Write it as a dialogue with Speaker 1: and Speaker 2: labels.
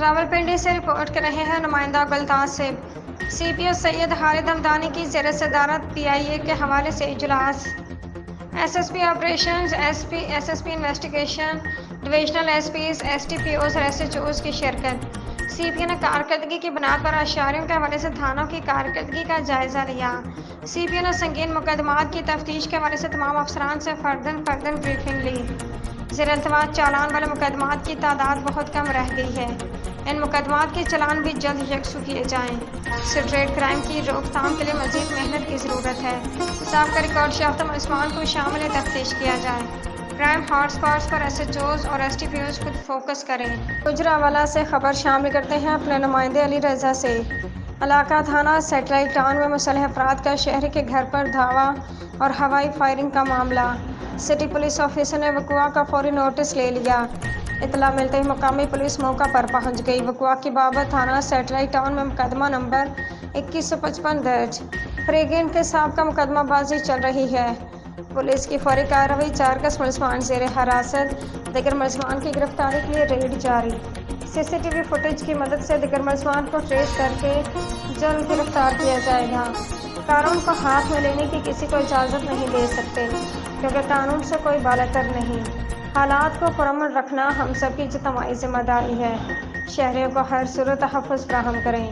Speaker 1: راولپنڈی سے رپورٹ کر رہے ہیں نمائندہ گلطاس صاحب۔ سی پی او سید خالد ہمدانی کی زیر صدارت پی آئی اے کے حوالے سے اجلاس۔ S S P operations, S S P investigation, divisional S Ps, S T P Os اور ایس ایچ اوز کی شرکت۔ سی پی او نے کارکردگی کی بنا پر اشاریوں کے حوالے سے تھانوں کی کارکردگی کا جائزہ لیا۔ سی پی او نے سنگین مقدمات کی تفتیش کے حوالے سے تمام افسران سے فرداً بریفنگ لی۔ زیر التواء چالان والے مقدمات کی تعداد بہت کم رہ گئی ہے۔ ان مقدمات کے چالان بھی جلد یکسو کیے جائیں۔ اسٹریٹ کرائم کی روک تھام کے لیے مزید محنت کی ضرورت ہے۔ سابقہ ریکارڈ یافتہ ملزمان کو شامل تفتیش کیا جائے۔ کرائم ہاٹ اسپاٹس پر ایس ایچ اوز اور ایس ٹی پی اوز خود فوکس کریں۔ گوجرانوالہ سے خبر شامل کرتے ہیں اپنے نمائندے علی رضا سے۔ علاقہ تھانہ سیٹلائٹ ٹاؤن میں مسلح افراد کا شہری کے گھر پر دھاوا اور ہوائی فائرنگ کا معاملہ۔ سٹی پولیس آفیسر نے وقوع کا فوری نوٹس لے لیا۔ اطلاع ملتے ہی مقامی پولیس موقع پر پہنچ گئی۔ وقوع کی بابت تھانہ سیٹلائٹ ٹاؤن میں مقدمہ نمبر 2155 درج۔ فریگینٹ کے سابقہ مقدمہ بازی چل رہی ہے۔ پولیس کی فوری کارروائی، 4 کس ملزمان زیر حراست، دیگر ملزمان کی گرفتاری کے لیے ریڈ جاری۔ سی سی ٹی وی فوٹیج کی مدد سے دیگر ملزمان کو ٹریس کر کے جلد گرفتار کیا جائے گا۔ قانون کو ہاتھ میں لینے کی کسی کو اجازت نہیں دے سکتے، کیونکہ قانون سے کوئی بالاتر نہیں۔ حالات کو پرامن رکھنا ہم سب کی اجتماعی ذمہ داری ہے۔ شہریوں کو ہر صورت تحفظ فراہم کریں۔